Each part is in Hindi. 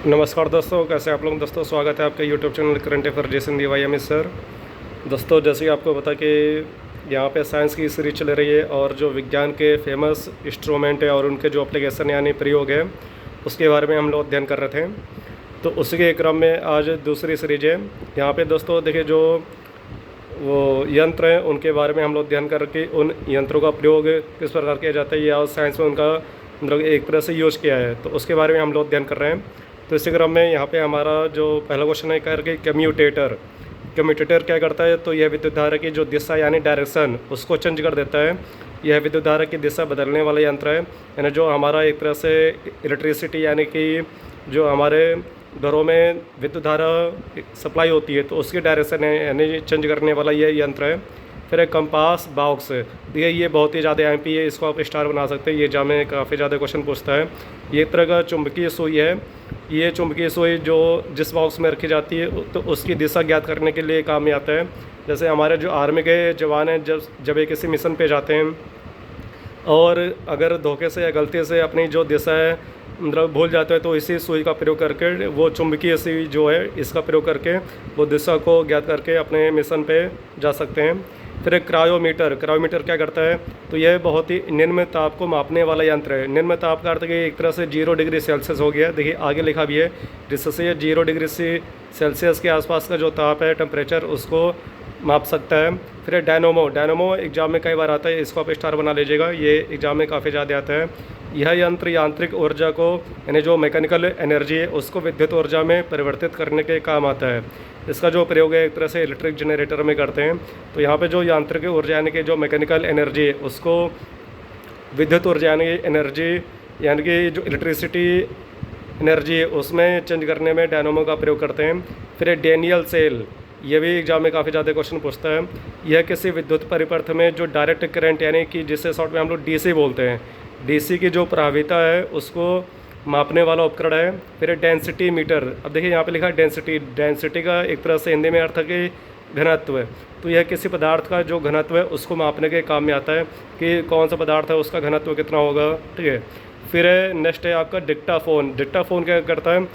नमस्कार दोस्तों, कैसे आप लोग। दोस्तों स्वागत है आपके YouTube channel current affair Jason DYM sir. दोस्तों जैसे कि आपको पता कि यहाँ पे साइंस की सीरीज चल रही है और जो विज्ञान के फेमस इंस्ट्रूमेंट है और उनके जो एप्लीकेशन यानी प्रयोग है उसके बारे में हम लोग अध्ययन कर रहे थे। तो उसी के क्रम में आज दूसरी सीरीज है। यहाँ पे दोस्तों देखिए, जो वो यंत्र हैं उनके बारे में हम लोग अध्ययन करके उन यंत्रों का प्रयोग किस प्रकार किया जाता है या साइंस में उनका मतलब एक तरह से यूज किया है, तो उसके बारे में हम लोग अध्ययन कर रहे हैं। तो इसी क्रम में यहाँ पे हमारा जो पहला क्वेश्चन है करके कम्यूटेटर। कम्यूटेटर क्या करता है, तो यह विद्युत धारा की जो दिशा यानी डायरेक्शन उसको चेंज कर देता है। यह विद्युत धारा की दिशा बदलने वाला यंत्र है, यानी जो हमारा एक तरह से इलेक्ट्रिसिटी यानी कि जो हमारे घरों में विद्युत धारा सप्लाई होती है तो उसकी डायरेक्शन है यानी चेंज करने वाला यह यंत्र है। फिर एक कंपास बॉक्स, ये बहुत ही ज़्यादा MP है, इसको आप स्टार बना सकते हैं। ये एग्जाम में काफ़ी ज़्यादा क्वेश्चन पूछता है। ये एक तरह का चुंबकीय सुई है। ये चुंबकीय सुई जो जिस बॉक्स में रखी जाती है तो उसकी दिशा ज्ञात करने के लिए काम में आता है। जैसे हमारे जो आर्मी के जवान हैं जब ये किसी मिशन पे जाते हैं और अगर धोखे से या गलती से अपनी जो दिशा है मतलब भूल जाते हैं तो इसी सुई का प्रयोग करके वो चुंबकीय सुई जो है इसका प्रयोग करके वो दिशा को ज्ञात करके अपने मिशन पे जा सकते हैं। फिर एक क्रायोमीटर क्या करता है, तो यह बहुत ही निम्न ताप को मापने वाला यंत्र है। निम्न ताप का अर्थ है एक तरह से 0 डिग्री सेल्सियस हो गया। देखिए आगे लिखा भी है, जिससे ये 0 डिग्री सेल्सियस के आसपास का जो ताप है टेम्परेचर उसको माप सकता है। फिर डायनोमो एग्जाम में कई बार आता है, इसको आप स्टार बना लीजिएगा, ये एग्जाम में काफ़ी ज़्यादा आता है। यह यंत्र यांत्रिक ऊर्जा को यानी जो मैकेनिकल एनर्जी है उसको विद्युत ऊर्जा में परिवर्तित करने के काम आता है। इसका जो प्रयोग है एक तरह से इलेक्ट्रिक जनरेटर में करते हैं। तो यहाँ पे जो यांत्रिक ऊर्जा यानी कि जो मैकेनिकल एनर्जी है उसको विद्युत ऊर्जा यानी एनर्जी यानी कि जो इलेक्ट्रिसिटी एनर्जी है उसमें चेंज करने में डायनोमो का प्रयोग करते हैं। फिर डैनियल सेल, ये भी एग्जाम में काफ़ी ज़्यादा क्वेश्चन पूछता है। यह किसी विद्युत परिपथ में जो डायरेक्ट करंट यानी कि जिसे शॉर्ट में हम लोग DC बोलते हैं, DC की जो प्रभाविता है उसको मापने वाला उपकरण है। फिर डेंसिटी मीटर, अब देखिए यहाँ पे लिखा है डेंसिटी का एक तरह से हिंदी में अर्थ है कि घनत्व है। तो यह किसी पदार्थ का जो घनत्व है उसको मापने के काम में आता है कि कौन सा पदार्थ है उसका घनत्व कितना होगा। ठीक है। फिर नेक्स्ट है आपका डिक्टाफोन क्या करता है,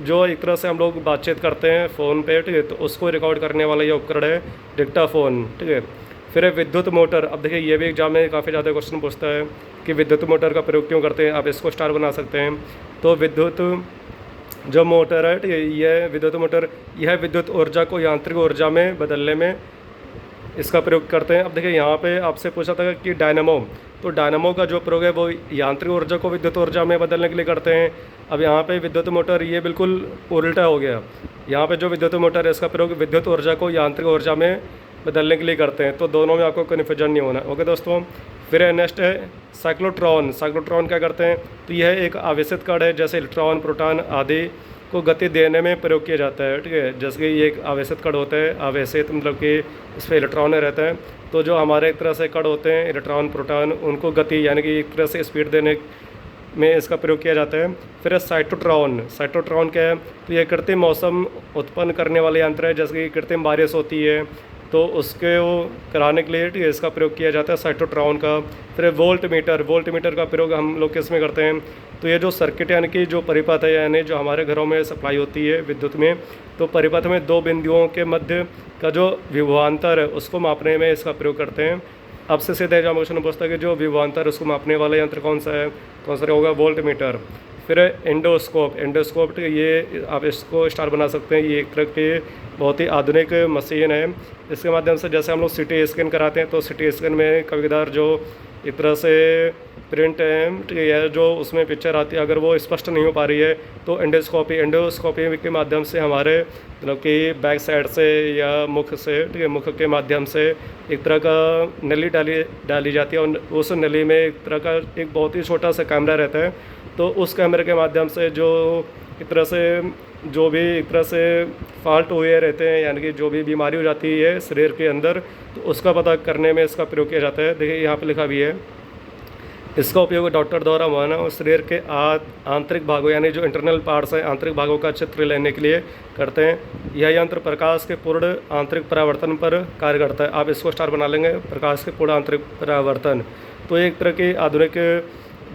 जो एक तरह से हम लोग बातचीत करते हैं फ़ोन पे, ठीक है, तो उसको रिकॉर्ड करने वाला ये उपकरण है डिक्टाफोन। ठीक है। फिर है विद्युत मोटर, अब देखिए ये भी एग्जाम में काफ़ी ज़्यादा क्वेश्चन पूछता है कि विद्युत मोटर का प्रयोग क्यों करते हैं, आप इसको स्टार बना सकते हैं। तो विद्युत जो मोटर है, ठीक है, यह विद्युत मोटर यह विद्युत ऊर्जा को यांत्रिक ऊर्जा में बदलने में इसका प्रयोग करते हैं। अब देखिए यहाँ पे आपसे पूछा था कि डायनामो, तो डायनामो का जो प्रयोग है वो यांत्रिक ऊर्जा को विद्युत ऊर्जा में बदलने के लिए करते हैं। अब यहाँ पे विद्युत मोटर ये बिल्कुल उल्टा हो गया। यहाँ पे जो विद्युत मोटर है इसका प्रयोग विद्युत ऊर्जा को यांत्रिक ऊर्जा में बदलने के लिए करते हैं। तो दोनों में आपको कन्फ्यूजन नहीं होना। ओके दोस्तों। फिर नेक्स्ट है साइक्लोट्रॉन क्या करते हैं, तो यह एक आवेशित कण है, जैसे इलेक्ट्रॉन प्रोटॉन आदि को गति देने में प्रयोग किया जाता है। ठीक है। जैसे कि ये एक आवेशित कण होता है, आवेशित मतलब कि इस पर इलेक्ट्रॉन रहता है। तो जो हमारे एक तरह से कण होते हैं इलेक्ट्रॉन प्रोटॉन, उनको गति यानी कि एक तरह से स्पीड देने में इसका प्रयोग किया जाता है। फिर साइटोट्रॉन क्या है, तो ये कृत्रिम मौसम उत्पन्न करने वाले यंत्र है, जैसे कि कृत्रिम बारिश होती है तो उसके वो कराने के लिए, ठीक है, इसका प्रयोग किया जाता है साइटोट्रॉन का। फिर वोल्ट मीटर का प्रयोग हम लोग किस में करते हैं, तो ये जो सर्किट यानी कि जो परिपथ है यानी जो हमारे घरों में सप्लाई होती है विद्युत में, तो परिपथ में दो बिंदुओं के मध्य का जो विभवांतर है उसको मापने में इसका प्रयोग करते हैं। अब से सीधे एग्जाम क्वेश्चन पूछता है कि जो विभवांतर उसको मापने वाला यंत्र कौन सा है, तो आंसर होगा वोल्ट मीटर। फिर एंडोस्कोप, ठीक है, ये आप इसको स्टार बना सकते हैं। ये एक तरह की बहुत ही आधुनिक मशीन है। इसके माध्यम से जैसे हम लोग CT स्कैन कराते हैं तो CT स्कैन में कभी कभार जो एक तरह से प्रिंट है, ठीक है, जो उसमें पिक्चर आती है अगर वो स्पष्ट नहीं हो पा रही है तो एंडोस्कोपी के माध्यम से हमारे मतलब कि बैक साइड से या मुख से, ठीक है, मुख के माध्यम से एक तरह का नली डाली जाती है और उस नली में एक तरह का एक बहुत ही छोटा सा कैमरा रहता है। तो उस कैमरे के माध्यम से जो एक तरह से जो भी एक तरह से फॉल्ट हुए रहते हैं यानी कि जो भी बीमारी हो जाती है शरीर के अंदर, तो उसका पता करने में इसका प्रयोग किया जाता है। देखिए यहाँ पे लिखा भी है, इसका उपयोग डॉक्टर द्वारा मानव शरीर के आंतरिक भागों यानी जो इंटरनल पार्ट्स हैं आंतरिक भागों का चित्र लेने के लिए करते हैं। यह यंत्र प्रकाश के पूर्ण आंतरिक परावर्तन पर कार्य करता है। आप इसको स्टार बना लेंगे, प्रकाश के पूर्ण आंतरिक परावर्तन। तो एक तरह की आधुनिक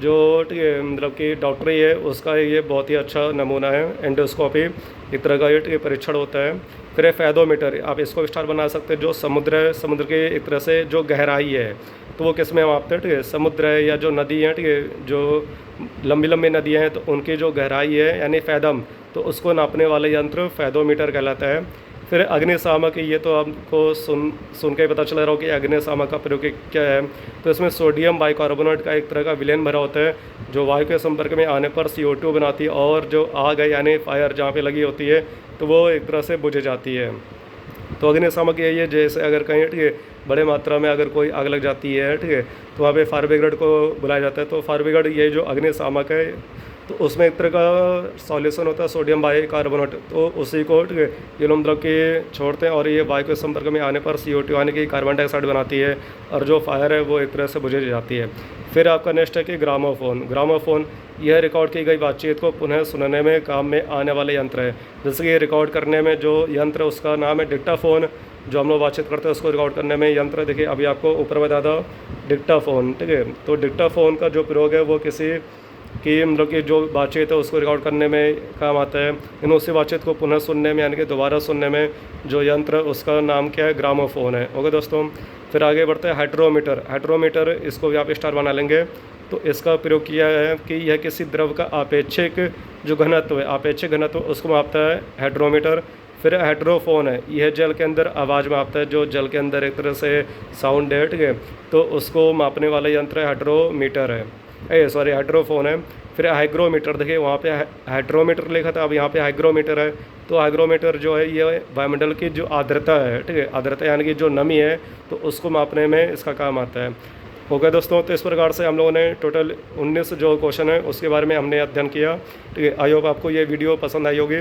जो ठीक है मतलब कि डॉक्टरी है उसका ये बहुत ही अच्छा नमूना है। एंडोस्कोपी एक तरह का ये ठीक है परीक्षण होता है। फिर है फैदोमीटर, आप इसको स्टार बना सकते हैं, जो समुद्र के एक तरह से जो गहराई है तो वो किस में मापते हैं, ठीक है, समुद्र है या जो नदी है, ठीक है, जो लंबी लंबी नदियाँ हैं तो उनकी जो गहराई है यानी फैदम, तो उसको नापने वाला यंत्र फैदोमीटर कहलाता है। फिर अग्निशामक, ये तो आपको सुन के ही पता चल रहा हो कि अग्निशामक का प्रयोग क्या है। तो इसमें सोडियम बाइकार्बोनेट का एक तरह का विलेन भरा होता है, जो वायु के संपर्क में आने पर CO2 बनाती है, और जो आग है यानी फायर जहाँ पे लगी होती है तो वो एक तरह से बुझ जाती है। तो अग्निशामक यही है, जैसे अगर कहीं ठीक है बड़े मात्रा में अगर कोई आग लग जाती है, ठीक है, तो वहाँ पे फायर ब्रिगेड को बुलाया जाता है। तो फायर ब्रिगेड ये जो अग्निशामक है तो उसमें एक तरह का सॉल्यूशन होता है सोडियम बाइकार्बोनेट, तो उसी को ठीक है ये लोग मतलब कि छोड़ते हैं और ये वायु के संपर्क में आने पर CO2 यानी कि कार्बन डाइऑक्साइड बनाती है और जो फायर है वो एक तरह से बुझ जाती है। फिर आपका नेक्स्ट है कि ग्रामोफोन यह रिकॉर्ड की गई बातचीत को पुनः सुनने में काम में आने वाले यंत्र है। जैसे कि रिकॉर्ड करने में जो यंत्र उसका नाम है डिक्टाफोन, जो हम लोग बातचीत करते हैं उसको रिकॉर्ड करने में यंत्र, देखिए अभी आपको ऊपर बता दो डिक्टाफोन, ठीक है। तो डिक्टाफोन का जो प्रयोग है वो किसी कि मतलब कि जो बातचीत है उसको रिकॉर्ड करने में काम आता है, इन उसी बातचीत को पुनः सुनने में यानी कि दोबारा सुनने में जो यंत्र उसका नाम क्या है, ग्रामोफोन है। ओके दोस्तों, फिर आगे बढ़ते हैं हाइड्रोमीटर, इसको भी आप स्टार बना लेंगे। तो इसका प्रयोग किया है कि यह किसी द्रव का आपेक्षिक जो घनत्व है, आपेक्षिक घनत्व उसको मापता है हाइड्रोमीटर। फिर हाइड्रोफोन है, यह जल के अंदर आवाज़ मापता है, जो जल के अंदर एक तरह से साउंड है, ठीक है, तो उसको मापने वाला यंत्र हाइड्रोमीटर है, हाइड्रोफोन है। फिर हाइग्रोमीटर, देखिए वहाँ पे हाइड्रोमीटर लिखा था, अब यहाँ पे हाइग्रोमीटर है। तो हाइग्रोमीटर जो है ये वायुमंडल की जो आर्द्रता है, ठीक है, आर्द्रता यानी कि जो नमी है तो उसको मापने में इसका काम आता है। हो गया दोस्तों, तो इस प्रकार से हम लोगों ने टोटल 19 जो क्वेश्चन है उसके बारे में हमने अध्ययन किया, ठीक है। आई होप आपको ये वीडियो पसंद आई होगी।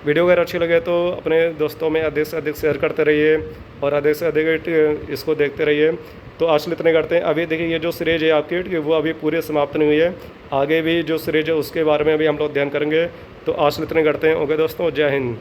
वीडियो अगर अच्छी लगे तो अपने दोस्तों में अधिक से अधिक शेयर करते रहिए और अधिक से अधिक इसको देखते रहिए। तो आज इतने करते हैं। अभी देखिए ये जो सीरीज है आपकी, ठीक है, वो अभी पूरी समाप्त नहीं हुई है, आगे भी जो सीरीज है उसके बारे में भी हम लोग अध्ययन करेंगे। तो आज इतने करते हैं। ओके दोस्तों, जय हिंद।